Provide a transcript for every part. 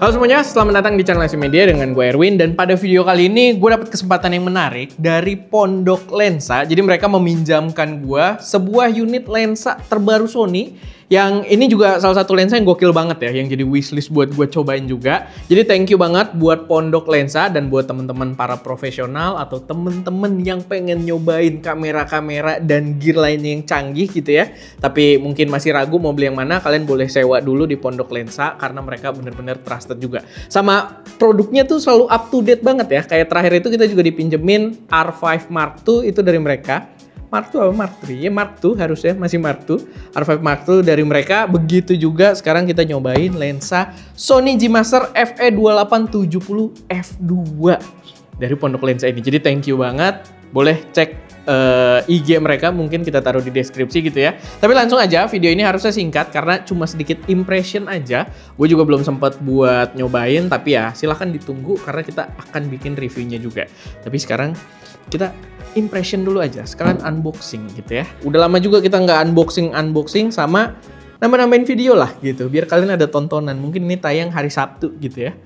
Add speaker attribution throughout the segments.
Speaker 1: Halo semuanya, selamat datang di channel SC Media dengan gue Erwin. Dan pada video kali ini gue dapat kesempatan yang menarik dari Pondok Lensa. Jadi mereka meminjamkan gue sebuah unit lensa terbaru Sony. Yang ini juga salah satu lensa yang gokil banget ya, yang jadi wishlist buat gue cobain juga. Jadi thank you banget buat Pondok Lensa dan buat teman-teman para profesional atau teman-teman yang pengen nyobain kamera-kamera dan gear lainnya yang canggih gitu ya. Tapi mungkin masih ragu mau beli yang mana, kalian boleh sewa dulu di Pondok Lensa karena mereka bener-bener trusted juga. Sama produknya tuh selalu up to date banget ya. Kayak terakhir itu kita juga dipinjemin R5 Mark II itu dari mereka. Mark II apa Mark III? Ya Mark II harusnya, masih Mark II. R5 Mark II dari mereka. Begitu juga sekarang kita nyobain lensa Sony G-Master FE2870 f2 dari Pondok Lensa ini. Jadi thank you banget. Boleh cek IG mereka, mungkin kita taruh di deskripsi gitu ya. Tapi langsung aja, video ini harusnya singkat karena cuma sedikit impression aja. Gue juga belum sempat buat nyobain, tapi ya silahkan ditunggu karena kita akan bikin reviewnya juga. Tapi sekarang kita impression dulu aja, sekalian unboxing gitu ya. Udah lama juga kita nggak unboxing sama nambah-nambahin video lah gitu, biar kalian ada tontonan. Mungkin ini tayang hari Sabtu gitu ya.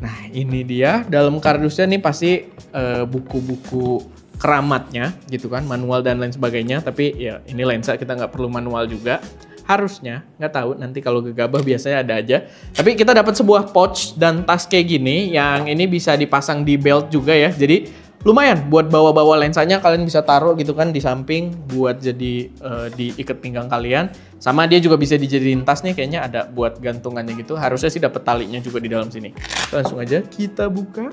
Speaker 1: Nah ini dia, dalam kardusnya nih pasti buku-buku keramatnya gitu kan, manual dan lain sebagainya. Tapi ya ini lensa, kita nggak perlu manual juga. Harusnya, nggak tahu nanti kalau gegabah biasanya ada aja. Tapi kita dapat sebuah pouch dan tas kayak gini, yang ini bisa dipasang di belt juga ya. Jadi lumayan buat bawa-bawa lensanya, kalian bisa taruh gitu kan di samping buat jadi diikat pinggang kalian. Sama dia juga bisa dijadiin tas nih, kayaknya ada buat gantungannya gitu. Harusnya sih dapat talinya juga di dalam sini. Langsung aja kita buka.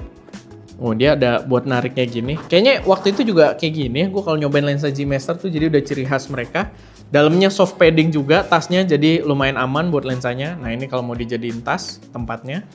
Speaker 1: Oh dia ada buat nariknya gini. Kayaknya waktu itu juga kayak gini. Gue kalau nyobain lensa G-Master tuh jadi udah ciri khas mereka. Dalamnya soft padding juga tasnya, jadi lumayan aman buat lensanya. Nah ini kalau mau dijadiin tas tempatnya.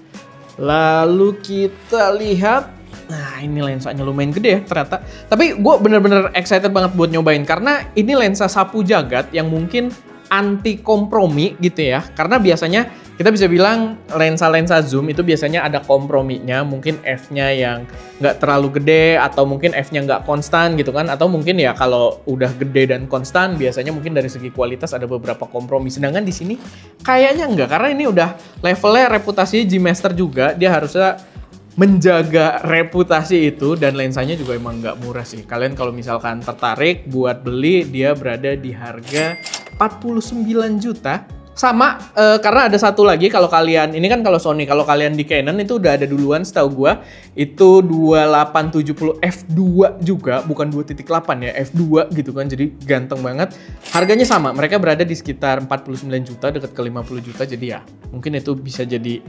Speaker 1: Lalu kita lihat. Nah ini lensanya lumayan gede ya ternyata. Tapi gue bener-bener excited banget buat nyobain. Karena ini lensa sapu jagat yang mungkin anti kompromi gitu ya. Karena biasanya kita bisa bilang lensa-lensa zoom itu biasanya ada komprominya. Mungkin f-nya yang nggak terlalu gede atau mungkin f-nya nggak konstan gitu kan. Atau mungkin ya kalau udah gede dan konstan biasanya mungkin dari segi kualitas ada beberapa kompromi. Sedangkan di sini kayaknya enggak. Karena ini udah levelnya reputasinya G-Master juga. Dia harusnya menjaga reputasi itu, dan lensanya juga emang nggak murah sih. Kalian kalau misalkan tertarik buat beli, dia berada di harga 49 juta. Sama karena ada satu lagi, kalau kalian ini kan kalau Sony, kalau kalian di Canon itu udah ada duluan setahu gua, itu 2870 f2 juga, bukan 2.8 ya, f2 gitu kan. Jadi ganteng banget. Harganya sama, mereka berada di sekitar 49 juta, dekat ke 50 juta. Jadi ya mungkin itu bisa jadi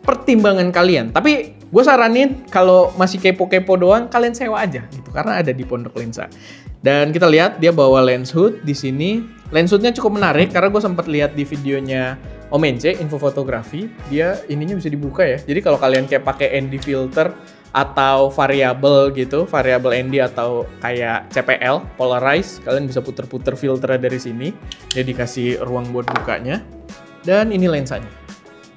Speaker 1: pertimbangan kalian. Tapi gue saranin kalau masih kepo-kepo doang, kalian sewa aja gitu karena ada di Pondok Lensa. Dan kita lihat dia bawa lens hood di sini. Lens hoodnya cukup menarik karena gue sempat lihat di videonya Om Ence, info fotografi, dia ininya bisa dibuka ya. Jadi kalau kalian kayak pakai ND filter atau variabel gitu, variabel ND atau kayak CPL, polarize, kalian bisa puter-puter filternya dari sini. Dia dikasih ruang buat bukanya. Dan ini lensanya.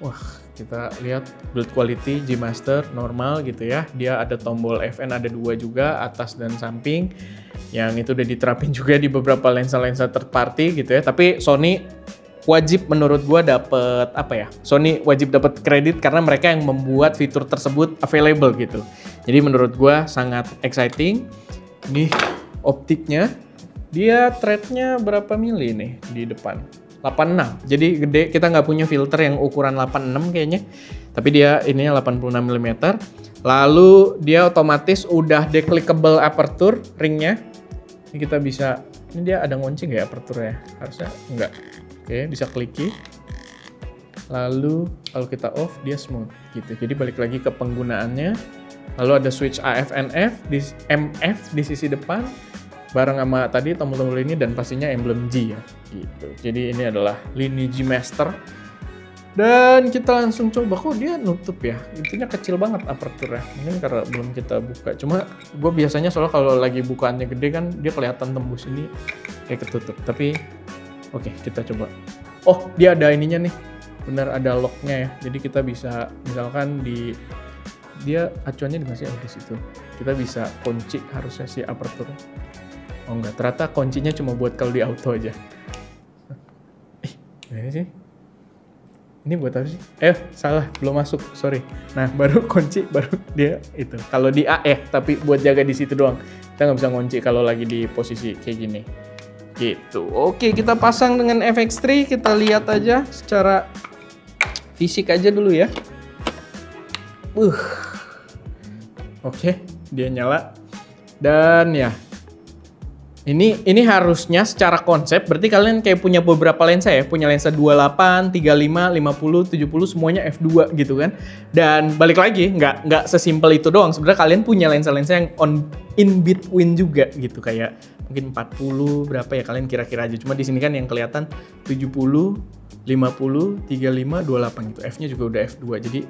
Speaker 1: Wah, kita lihat build quality G-Master normal gitu ya. Dia ada tombol FN, ada dua juga, atas dan samping. Yang itu udah diterapin juga di beberapa lensa-lensa third party gitu ya. Tapi Sony wajib menurut gua dapet apa ya? Sony wajib dapat kredit karena mereka yang membuat fitur tersebut available gitu. Jadi menurut gua sangat exciting. Nih optiknya, dia threadnya berapa mili nih di depan? 86, jadi gede. Kita nggak punya filter yang ukuran 86 kayaknya, tapi dia ininya 86 mm. Lalu dia otomatis udah declickable aperture ringnya. Ini kita bisa, ini dia ada ngunci nggak ya aperture-nya? Harusnya enggak. Oke, bisa kliki. Lalu kalau kita off dia smooth gitu. Jadi balik lagi ke penggunaannya. Lalu ada switch AF/NF di MF di sisi depan, bareng sama tadi tombol-tombol ini, dan pastinya emblem G ya gitu. Jadi ini adalah lini G-Master. Dan kita langsung coba, kok dia nutup ya, intinya kecil banget aperture-nya. Mungkin karena belum kita buka. Cuma gue biasanya soalnya kalau lagi bukaannya gede kan dia kelihatan tembus, ini kayak ketutup. Tapi oke, kita coba. Oh dia ada ininya nih, benar ada lock-nya ya. Jadi kita bisa misalkan dia acuannya masih ada di situ. Kita bisa kunci harusnya si aperture. Oh enggak, ternyata kuncinya cuma buat kalau di auto aja. Ini sih. Ini buat apa sih? Salah, belum masuk, sorry. Nah, baru kunci, baru dia itu. Kalau di A tapi buat jaga di situ doang. Kita nggak bisa ngunci kalau lagi di posisi kayak gini. Gitu. Oke, kita pasang dengan FX3. Kita lihat aja secara fisik aja dulu ya. Oke, dia nyala. Dan ya, ini harusnya secara konsep, berarti kalian kayak punya beberapa lensa ya, punya lensa 28, 35, 50, 70, semuanya f2 gitu kan. Dan balik lagi, nggak sesimpel itu doang. Sebenarnya kalian punya lensa-lensa yang in between juga gitu, kayak mungkin 40 berapa ya kalian kira-kira aja. Cuma di sini kan yang kelihatan 70, 50, 35, 28 gitu. F-nya juga udah f2, jadi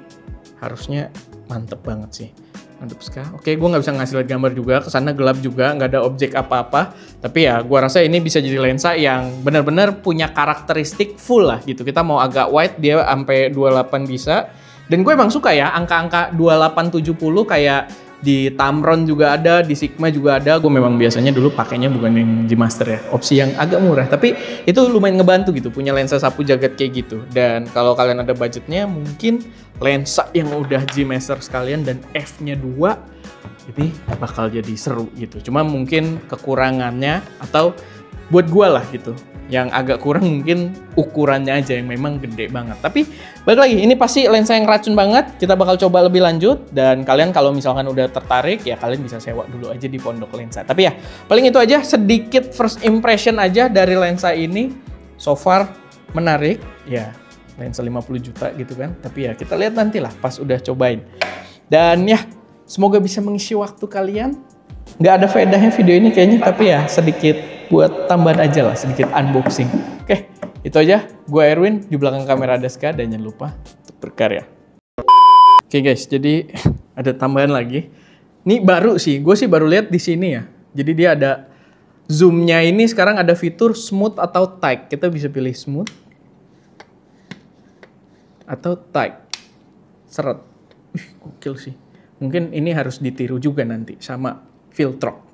Speaker 1: harusnya mantep banget sih. Mantap sekali. Oke, gue nggak bisa ngasih lihat gambar juga, kesana gelap juga, nggak ada objek apa-apa. Tapi ya, gue rasa ini bisa jadi lensa yang benar-benar punya karakteristik full lah gitu. Kita mau agak wide, dia sampai 28 bisa. Dan gue emang suka ya, angka-angka 2870 kayak di Tamron juga ada, di Sigma juga ada. Gue memang biasanya dulu pakainya bukan yang G Master ya, opsi yang agak murah. Tapi itu lumayan ngebantu gitu, punya lensa sapu jagat kayak gitu. Dan kalau kalian ada budgetnya, mungkin lensa yang udah G Master sekalian dan F-nya 2, ini bakal jadi seru gitu. Cuma mungkin kekurangannya atau buat gue lah gitu, yang agak kurang mungkin ukurannya aja yang memang gede banget. Tapi balik lagi, ini pasti lensa yang racun banget. Kita bakal coba lebih lanjut, dan kalian kalau misalkan udah tertarik ya kalian bisa sewa dulu aja di Pondok Lensa. Tapi ya paling itu aja, sedikit first impression aja dari lensa ini. So far menarik ya, lensa 50 juta gitu kan. Tapi ya kita lihat nanti lah pas udah cobain. Dan ya semoga bisa mengisi waktu kalian. Nggak ada faedahnya video ini kayaknya, tapi ya sedikit buat tambahan aja lah, sedikit unboxing. Oke, itu aja. Gue Erwin, di belakang kamera ada Ska, dan jangan lupa untuk berkarya. Oke guys, jadi ada tambahan lagi. Ini baru sih, gue sih baru lihat di sini ya. Jadi dia ada zoomnya, ini sekarang ada fitur smooth atau tight. Kita bisa pilih smooth atau tight. Seret. Gokil sih. Mungkin ini harus ditiru juga nanti sama Viltrox.